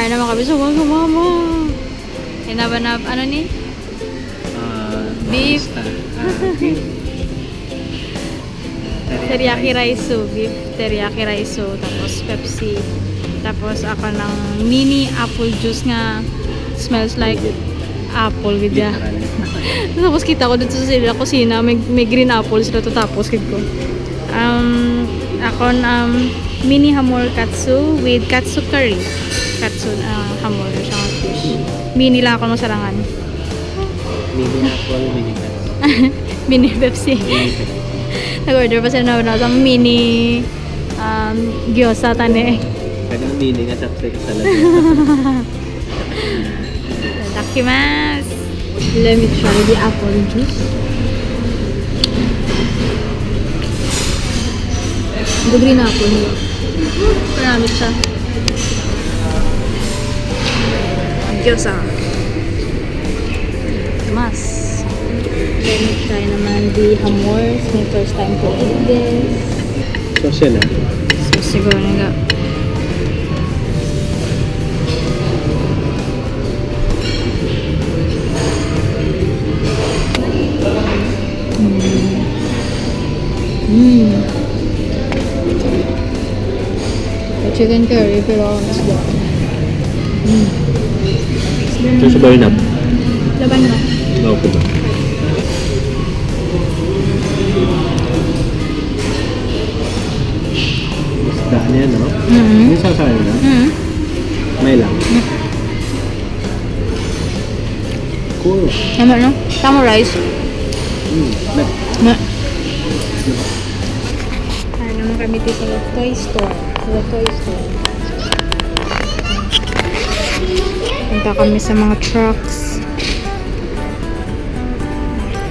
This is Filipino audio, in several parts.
Ay naman kami sumama. Hinabanap, ano ni? Beef. Beef. Teriyaki raiso. Beef teriyaki raiso. Tapos Pepsi. Tapos ako ng mini apple juice nga smells like apple gidya. Tapos kita ko dito sa sila kusina, may green apple sila to tapos kid ko. Ako mini hamor katsu with katsu curry. Katsu hamor siya fish. Mini lang ako masarangan. Mini apple, mini Pepsi. Mini Pepsi. Nag-order pa sila na sa mini gyoza tane. Kaya mini nga chopstick sa labi. Itadakimasu. Let me try the apple juice. The green apple niya. Marami siya. Gyoza. Mas. Let me try naman the hamor. It's my first time to eat this. Social ah. So, siguro nga. Chicken curry pero isda. Ito sa Barnab. Laban mo. Bawa ko ba? Isda niya, no? May sasaya na? May lang. Cool. Tama no? Tama rice. Na. Kaya naman kami dito sa toy store. Sa toy store. Punta kami sa mga trucks.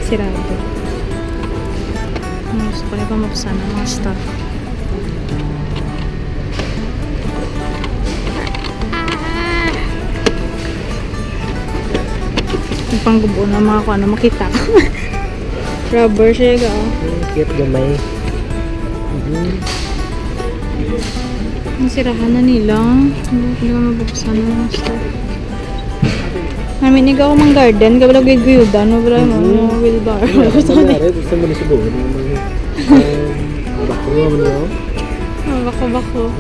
Sirado. Gusto ko na pa mabuksan ang mga stuff. Yung panggubo na mga kung ano makita. Rubber siya ga. Cute gamay. Ang sirahan na nila. Hindi ko mabuksan ang mga stuff. Namin ikaw mang garden, kabala guyudan mo bala mo wheelbarrow. Gusto mo na subukan bako mo no? Bako.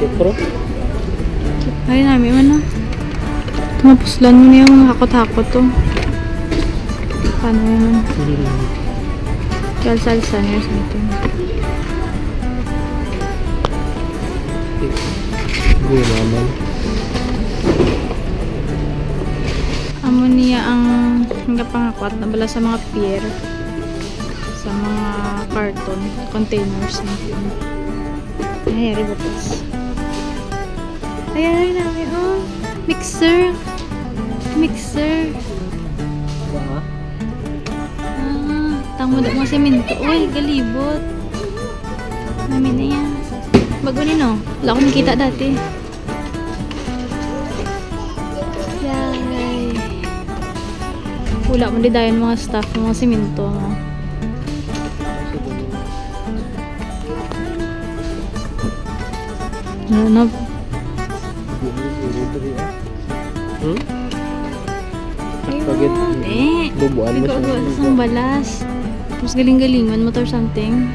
Kipro? Ay namin man na. Mapuslan mo niya mga hakot-hakot to. Paano naman? Salsa niya something. Gumaman. Amo niya ang pangakot na bala sa mga pier. Sa mga carton, containers na. Ay, ribotas. Ay, namin, oh. Mixer. Tangmo da mga semento. Uy, galibot. Namin na yan. Bago ni no? Wala akong nakita dati. Yay. Wala mo di dayon mga staff, mga semento. Ano? Ayun. Bubuan mo siya. Ikaw sa balas. Tapos galing-galingan mo or something.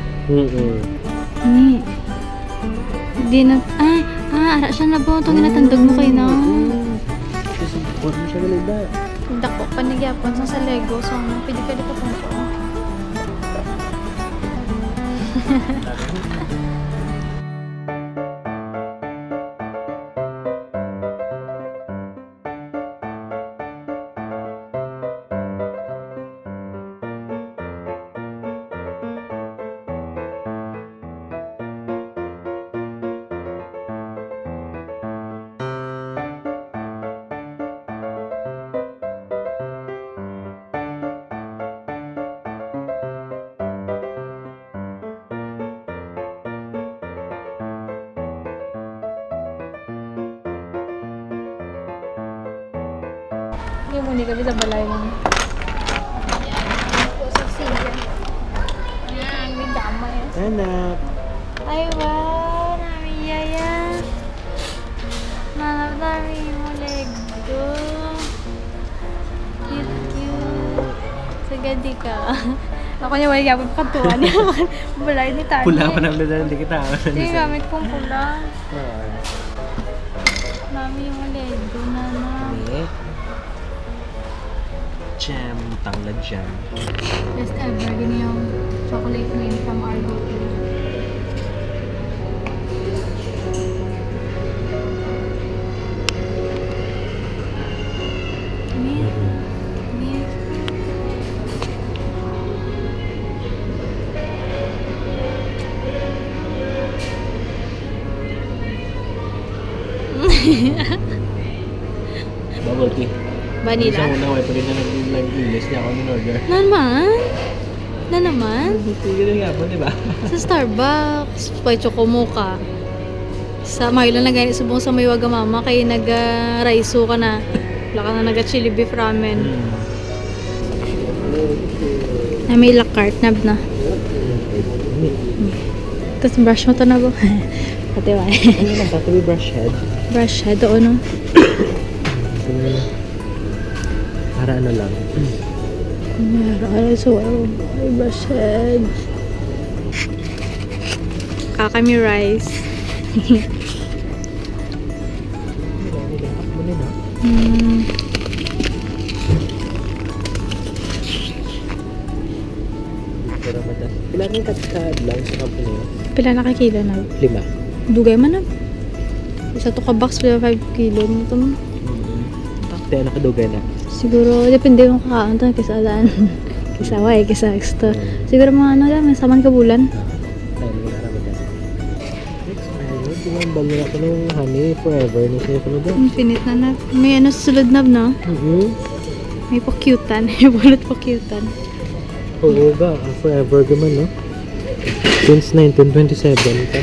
Hindi na... ara siya na po. Itong inatandog mo kayo na. Huwag mo siya galing ba? Dako, panigyapon sa Lego. So, pwede ka dito punto. Yung muni kami sa balay mo. Sa siya. Ayan, may damay. Anak. Ay, wow! Nami yaya. di ka. Ako niya, wala yapon pagkatuan niya. Balay ni Tani. Pula pa ng lulan, hindi kita. Hindi, gamit kong pula. Mami yung ledo na na. Jam, tanglad jam. Best ever, yun yung chocolate cream from Argo. Milk. Milk. Bubble tea. Vanilla. Sa una, wala pa rin na nag-English niya ako in-order. Na naman? Na naman? Tigil nga po, di ba? Sa Starbucks, may choco mocha. Sa Milo na ganit subong sa may Wagamama kay nag-raiso ka na. Wala ka na nag-chili beef ramen. Na may lakart nab na. Tapos brush mo to na ba? Pati ba? Ano lang, tatabi brush head? Brush head o no? Para ano lang. Meron so ay brush head. Kakami rice. Hmm. Pero matas. Pila ng katad lang sa company? Pila na kilo na? 5. Dugay man na. Isa to ka box pila 5 kilo mo to. Kaya nakadugay na. Siguro depende mo kakaon to kaysa alaan. Kaysa way, kaysa extra. Siguro mga ano lang, saman ka bulan. Dahil mo naramad yan. Next, ayun. Tumambal na ako ng honey forever. Ni siya ko na doon. Infinite na na. May ano sa sulod na no? May pakyutan. May bulot pakyutan. Oo ba? Forever gaman, no? Since 1927 pa.